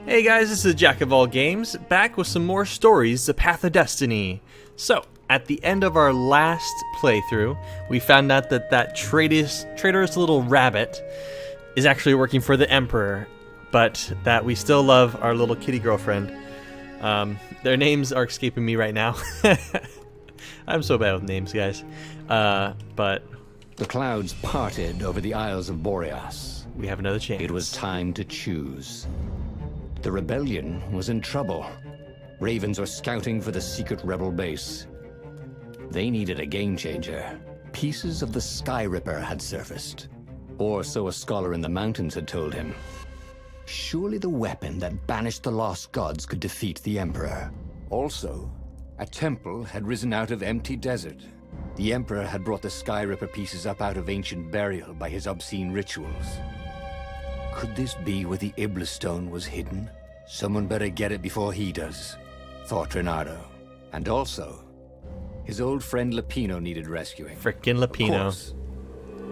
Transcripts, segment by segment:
Hey guys, this is Jack of All Games, back with some more stories, The Path of Destiny. So, at the end of our last playthrough, we found out that traitorous little rabbit is actually working for the Emperor, but that we still love our little kitty girlfriend. Their names are escaping me right now. I'm so bad with names, guys. But the clouds parted over the Isles of Boreas. We have another chance. It was time to choose. The rebellion was in trouble. Ravens were scouting for the secret rebel base. They needed a game changer. Pieces of the Sky Ripper had surfaced. Or so a scholar in the mountains had told him. Surely the weapon that banished the lost gods could defeat the Emperor. Also, a temple had risen out of empty desert. The Emperor had brought the Sky Ripper pieces up out of ancient burial by his obscene rituals. Could this be where the Iblis stone was hidden? Someone better get it before he does, thought Renato. And also, his old friend Lapino needed rescuing. Frickin' Lapino. Of course,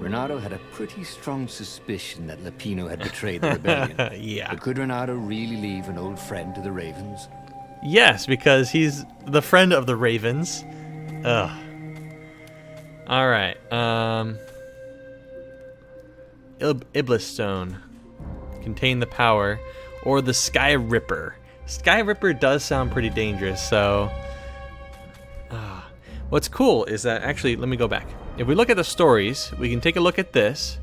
Renato had a pretty strong suspicion that Lapino had betrayed the rebellion. Yeah. But could Renato really leave an old friend to the Ravens? Yes, because he's the friend of the Ravens. Ugh. Alright, Iblis Stone. Contain the power. Or the Sky Ripper. Sky Ripper does sound pretty dangerous, so... What's cool is that, actually, let me go back. If we look at the stories, we can take a look at this,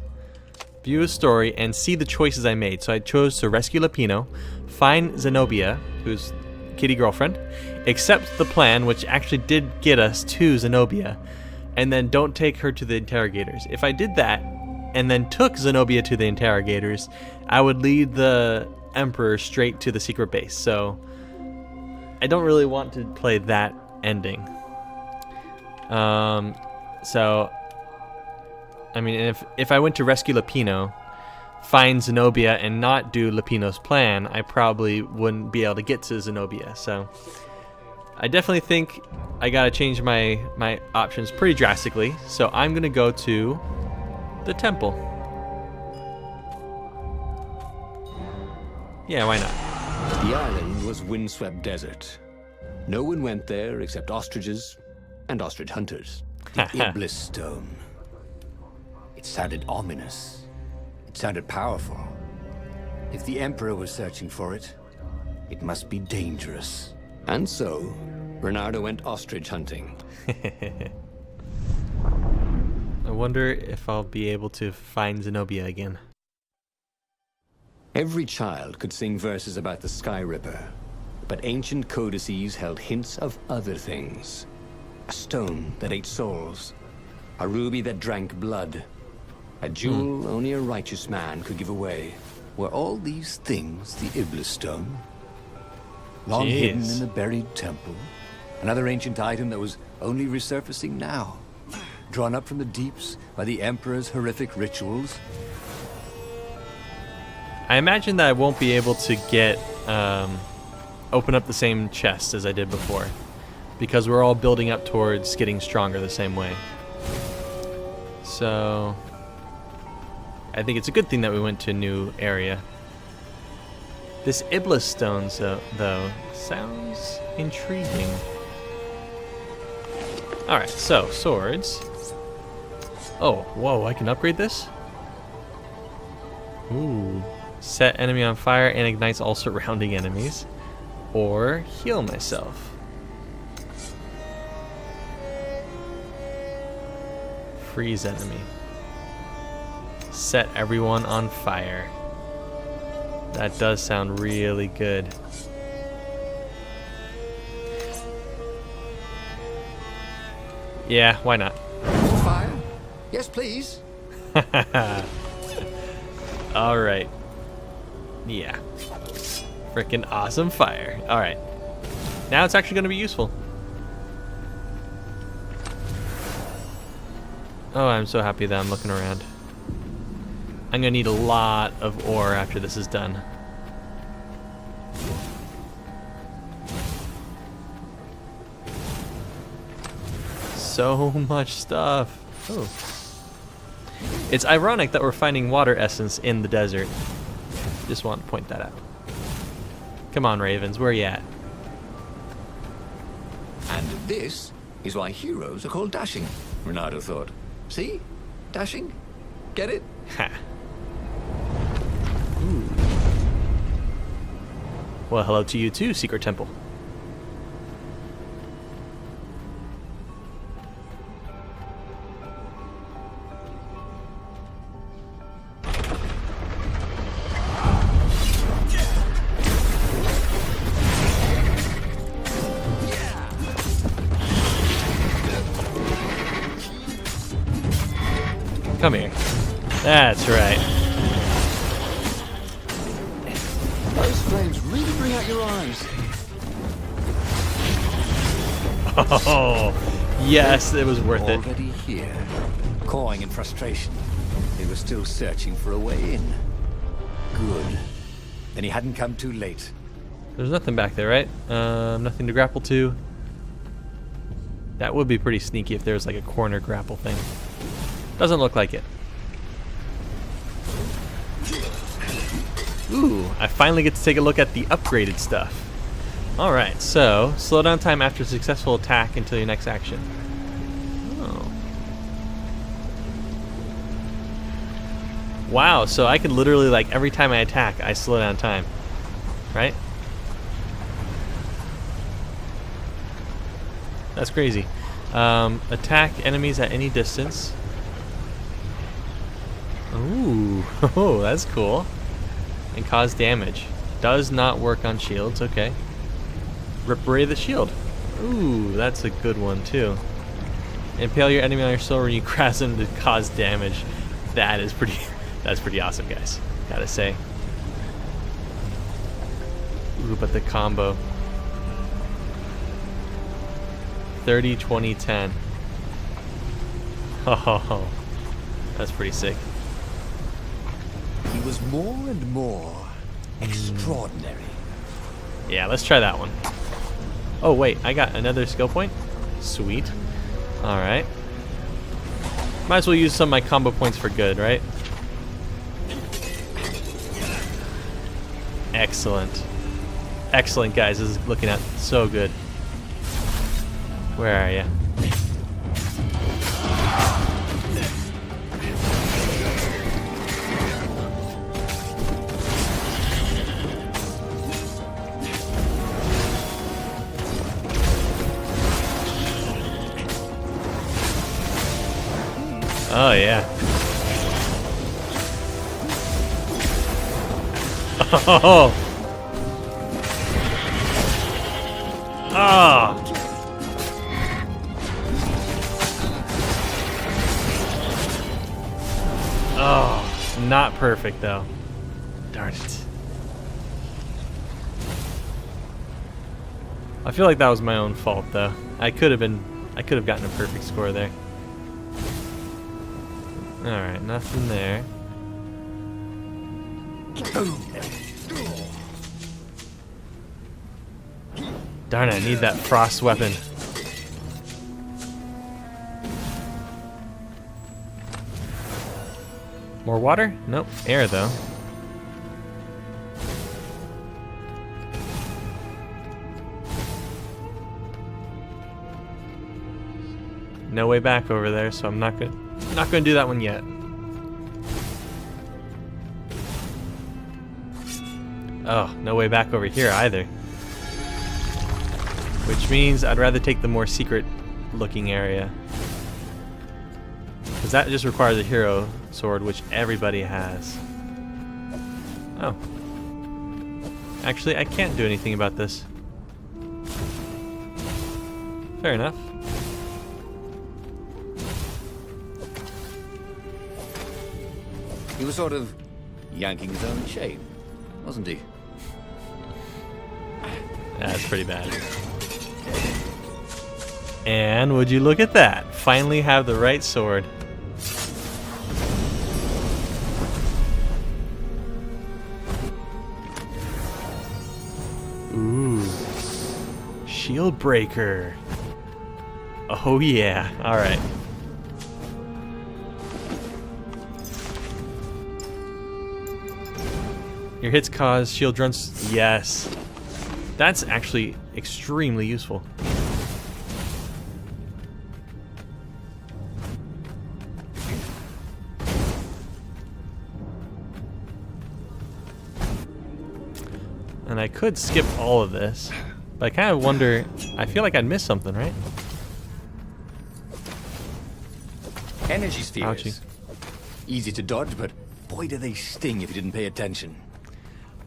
view a story, and see the choices I made. So I chose to rescue Lapino, find Zenobia, who's kitty girlfriend, accept the plan, which actually did get us to Zenobia, and then don't take her to the interrogators. If I did that, and then took Zenobia to the interrogators, I would lead the Emperor straight to the secret base. So I don't really want to play that ending. So I mean, if I went to rescue Lapino, find Zenobia, and not do Lapino's plan, I probably wouldn't be able to get to Zenobia. So I definitely think I gotta change my options pretty drastically. So I'm gonna go to the temple. Yeah, why not? The island was windswept desert. No one went there except ostriches and ostrich hunters. The Iblis stone. It sounded ominous. It sounded powerful. If the Emperor was searching for it, it must be dangerous. And so, Bernardo went ostrich hunting. I wonder if I'll be able to find Zenobia again. Every child could sing verses about the Sky Ripper, but ancient codices held hints of other things. A stone that ate souls, a ruby that drank blood, a jewel only a righteous man could give away. Were all these things the Iblis stone? Long hidden in the buried temple? Another ancient item that was only resurfacing now? Drawn up from the deeps by the Emperor's horrific rituals? I imagine that I won't be able to get open up the same chest as I did before, because we're all building up towards getting stronger the same way. So I think it's a good thing that we went to a new area. This Iblis stone, though, sounds intriguing. Alright, so swords. Oh, whoa, I can upgrade this? Ooh. Set enemy on fire and ignites all surrounding enemies. Or heal myself. Freeze enemy. Set everyone on fire. That does sound really good. Yeah, why not? Fire? Yes, please. Alright. Yeah. Frickin' awesome fire. Alright. Now it's actually going to be useful. Oh, I'm so happy that I'm looking around. I'm going to need a lot of ore after this is done. So much stuff. Oh. It's ironic that we're finding water essence in the desert. Just want to point that out. Come on, Ravens, where you at? And this is why heroes are called dashing, Renato thought. See? Dashing? Get it? Ha. Ooh. Well, hello to you too, Secret Temple. Come here. That's right. Those flames really bring out your eyes. Oh, yes, it was worth it. Already here, cawing in frustration. They were still searching for a way in. Good. Then he hadn't come too late. There's nothing back there, right? Nothing to grapple to. That would be pretty sneaky if there was like a corner grapple thing. Doesn't look like it. Ooh, I finally get to take a look at the upgraded stuff. Alright, so slow down time after a successful attack until your next action. Oh. Wow, so I could literally, like, every time I attack, I slow down time. Right? That's crazy. Attack enemies at any distance. Ooh, oh, that's cool. And cause damage. Does not work on shields, okay. Rip Ray the shield. Ooh, that's a good one too. Impale your enemy on your sword when you crash them to cause damage. That's pretty awesome, guys. Gotta say. Ooh, but the combo. 30, 20, 10. Oh, that's pretty sick. He was more and more extraordinary. Yeah, let's try that one. Oh wait, I got another skill point. Sweet. Alright. Might as well use some of my combo points for good, right? Excellent. Excellent, guys. This is looking at so good. Where are you? Oh yeah. Oh. Ah. Oh, not perfect though. Darn it. I feel like that was my own fault though. I could have gotten a perfect score there. Alright, nothing there. Darn it, I need that frost weapon. More water? Nope, air though. No way back over there, so I'm not gonna do that one yet. Oh, no way back over here either. Which means I'd rather take the more secret looking area. Because that just requires a hero sword, which everybody has. Oh. Actually, I can't do anything about this. Fair enough. He was sort of yanking his own chain, wasn't he? That's pretty bad. And would you look at that? Finally have the right sword. Ooh. Shield breaker. Oh yeah. Alright. Your hits cause shield runs. Yes. That's actually extremely useful. And I could skip all of this, but I kind of wonder, I feel like I'd miss something, right? Energy spheres. Ouchie. Easy to dodge, but boy do they sting if you didn't pay attention.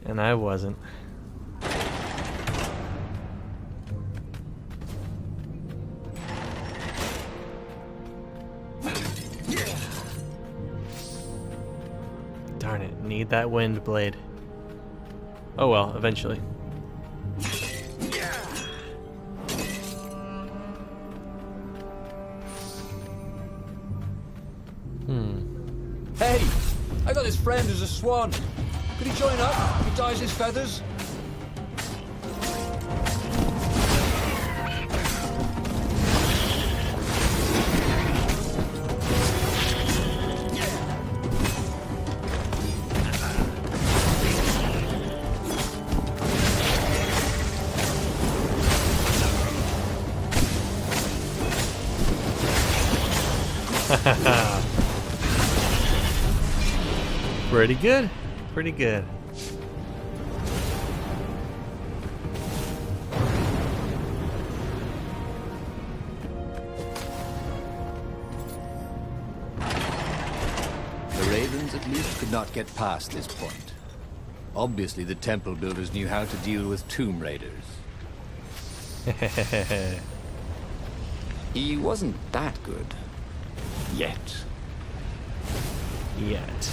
And I wasn't. Darn it, need that wind blade. Oh well, eventually. Hey! I got this friend who's a swan. Could he join up? He dyes his feathers? Pretty good. Pretty good. The ravens at least could not get past this point. Obviously the temple builders knew how to deal with tomb raiders. He wasn't that good. Yet. Yet.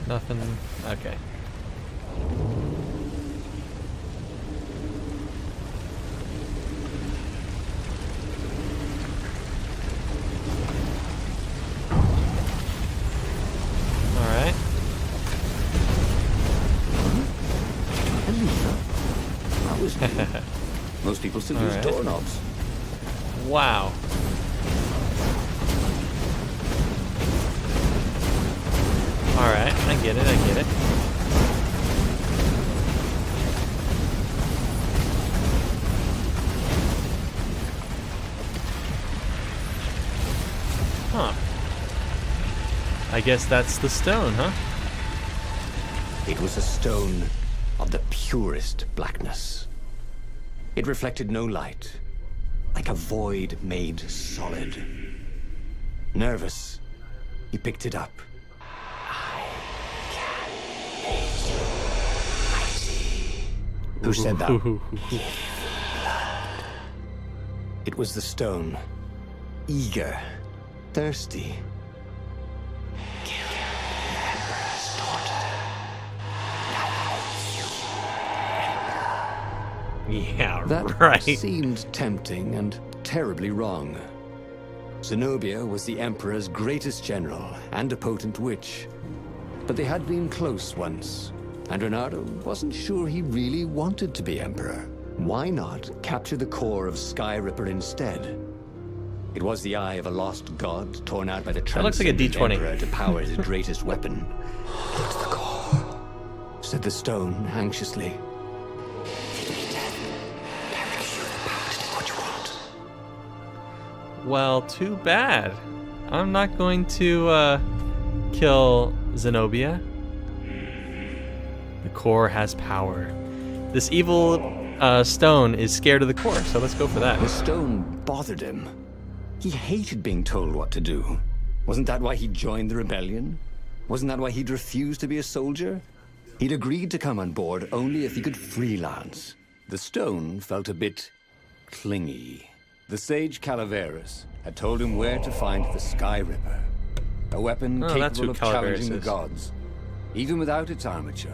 Nothing. Okay. Alright. That was new. Most people still use Alright. doorknobs. Wow. Alright, I get it, I get it. Huh. I guess that's the stone, huh? It was a stone of the purest blackness. It reflected no light, like a void made solid. Nervous, he picked it up. Who said that? It was the stone. Eager. Thirsty. Kill the Emperor's daughter. Yeah, That right. seemed tempting and terribly wrong. Zenobia was the Emperor's greatest general and a potent witch. But they had been close once, and Reynardo wasn't sure he really wanted to be Emperor. Why not capture the core of Skyripper instead? It was the eye of a lost god torn out by the That looks like a transcendent D20. Emperor to power his greatest weapon. It's the core, said the stone anxiously. Well, too bad. I'm not going to kill Zenobia. The core has power. This evil stone is scared of the core, so let's go for The that. stone bothered him. He hated being told what to do. Wasn't that why he joined the rebellion? Wasn't that why he'd refused to be a soldier? He'd agreed to come on board only if he could freelance. The stone felt a bit clingy. The sage Calaveras had told him where to find the Skyripper, a weapon Oh, that's capable who of Calaveras challenging the is. gods. Even without its armature,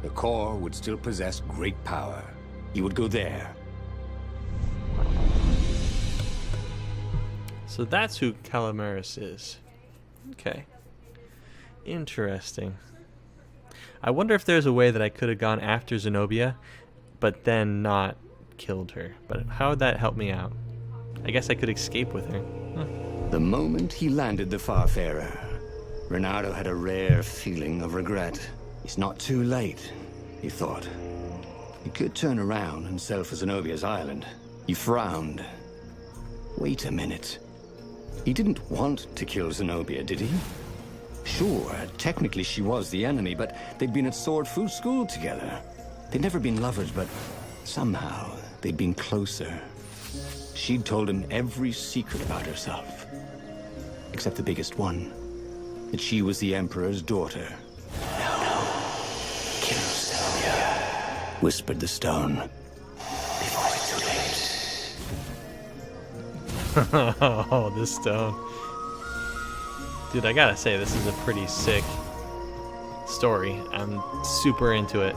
the core would still possess great power. He would go there. So that's who Calaveras is. Okay. Interesting. I wonder if there's a way that I could have gone after Zenobia, but then not killed her. But how would that help me out? I guess I could escape with her. Huh. The moment he landed the Farfarer, Reynardo had a rare feeling of regret. It's not too late, he thought. He could turn around and sell for Zenobia's island. He frowned. Wait a minute. He didn't want to kill Zenobia, did he? Sure, technically she was the enemy, but they'd been at Sword Fu school together. They'd never been lovers, but somehow they'd been closer. She'd told him every secret about herself. Except the biggest one. That she was the Emperor's daughter. No. Kill Zenobia, whispered the stone. Before it's too late. Oh, this stone. Dude, I gotta say, this is a pretty sick story. I'm super into it.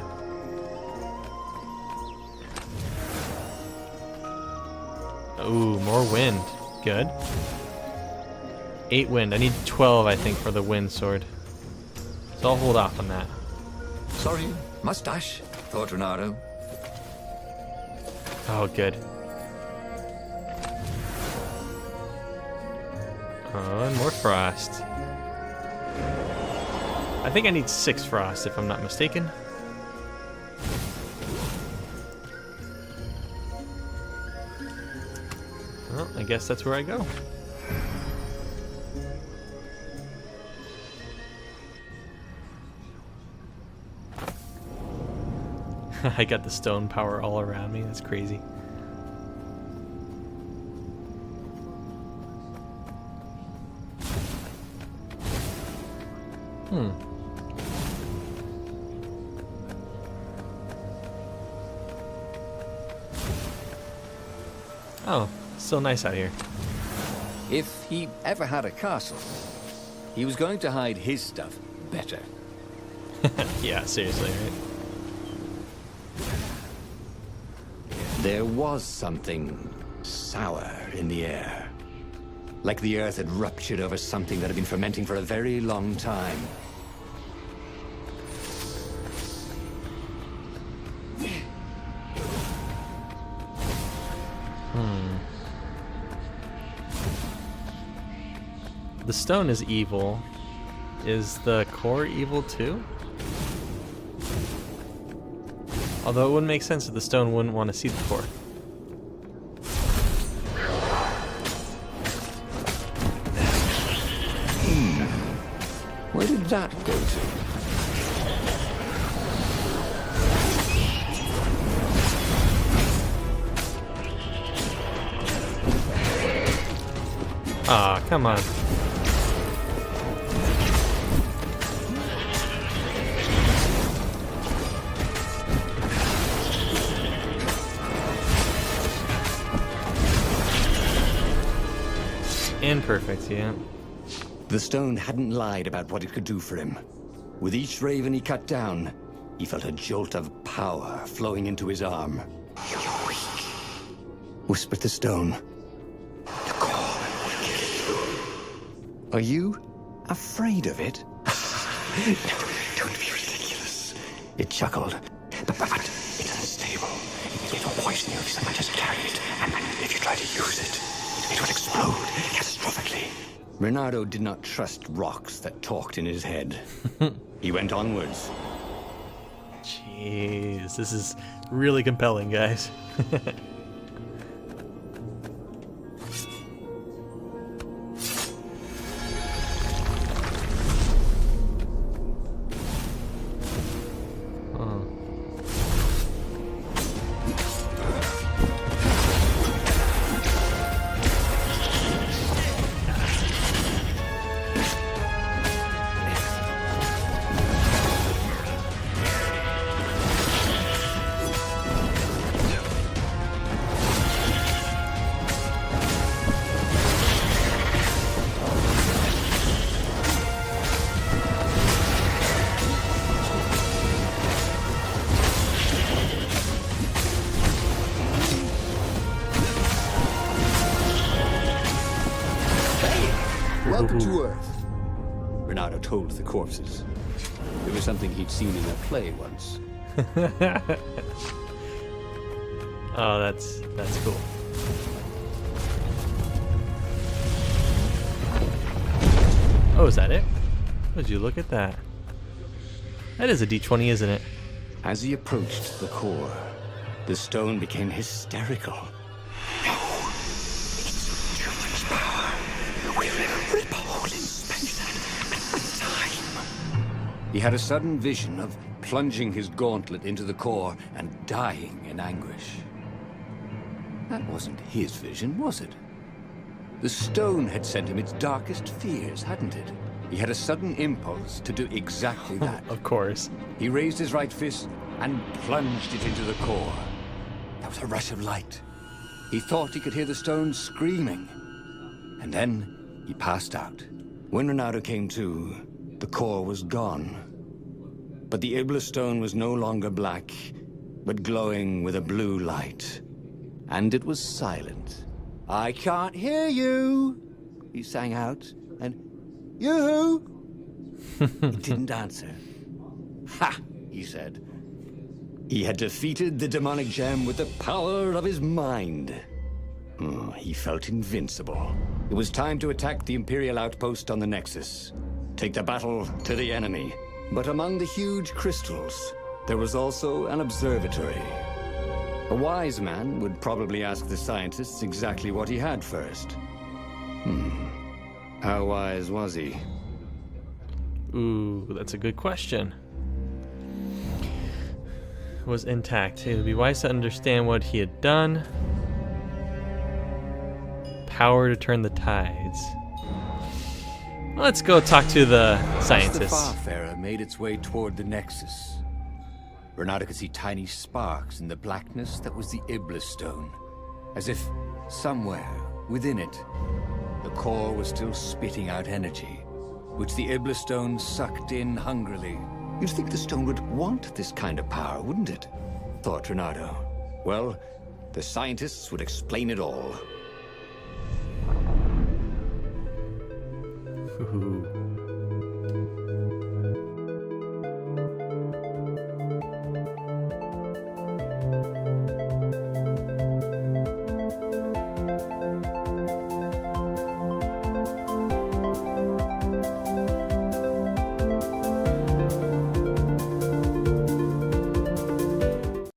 Ooh, more wind. Good. 8 wind. I need 12, I think, for the wind sword. So I'll hold off on that. Sorry, mustache, thought Reynardo. Oh, good. Oh, and more frost. I think I need 6 frost, if I'm not mistaken. Well, I guess that's where I go. I got the stone power all around me. That's crazy. Oh, still nice out here. If he ever had a castle, he was going to hide his stuff better. Yeah, seriously, right? There was something sour in the air. Like the earth had ruptured over something that had been fermenting for a very long time. The stone is evil. Is the core evil too? Although it wouldn't make sense that the stone wouldn't want to see the core. Where did that go to? Aw, come on. Imperfect, yeah. The stone hadn't lied about what it could do for him. With each raven he cut down, he felt a jolt of power flowing into his arm. You're weak, whispered the stone. The core will kill you. Are you afraid of it? No, don't be ridiculous. It chuckled. But it's unstable. It will poison you if someone just carry it. And if you try to use it, it will explode catastrophically. Reynardo did not trust rocks that talked in his head. He went onwards. Jeez, this is really compelling, guys. Welcome to Earth, Reynardo told the corpses. It was something he'd seen in a play once. Oh, that's cool. Oh, is that it? Would you look at that? That is a D20, isn't it? As he approached the core, the stone became hysterical. He had a sudden vision of plunging his gauntlet into the core and dying in anguish. That wasn't his vision, was it? The stone had sent him its darkest fears, hadn't it? He had a sudden impulse to do exactly that. Of course. He raised his right fist and plunged it into the core. There was a rush of light. He thought he could hear the stone screaming. And then he passed out. When Renato came to, the core was gone. But the Iblis stone was no longer black, but glowing with a blue light. And it was silent. "I can't hear you," he sang out, and "You?" It didn't answer. "Ha!" he said. He had defeated the demonic gem with the power of his mind. He felt invincible. It was time to attack the Imperial outpost on the Nexus. Take the battle to the enemy. But among the huge crystals, there was also an observatory. A wise man would probably ask the scientists exactly what he had first. How wise was he? Ooh, that's a good question. Was intact. It would be wise to understand what he had done. Power to turn the tides. Let's go talk to the As the scientists. Farfarer made its way toward the Nexus, Renato could see tiny sparks in the blackness that was the Iblis stone, as if somewhere within it, the core was still spitting out energy, which the Iblis stone sucked in hungrily. You'd think the stone would want this kind of power, wouldn't it? Thought Renato. Well, the scientists would explain it all. Ooh.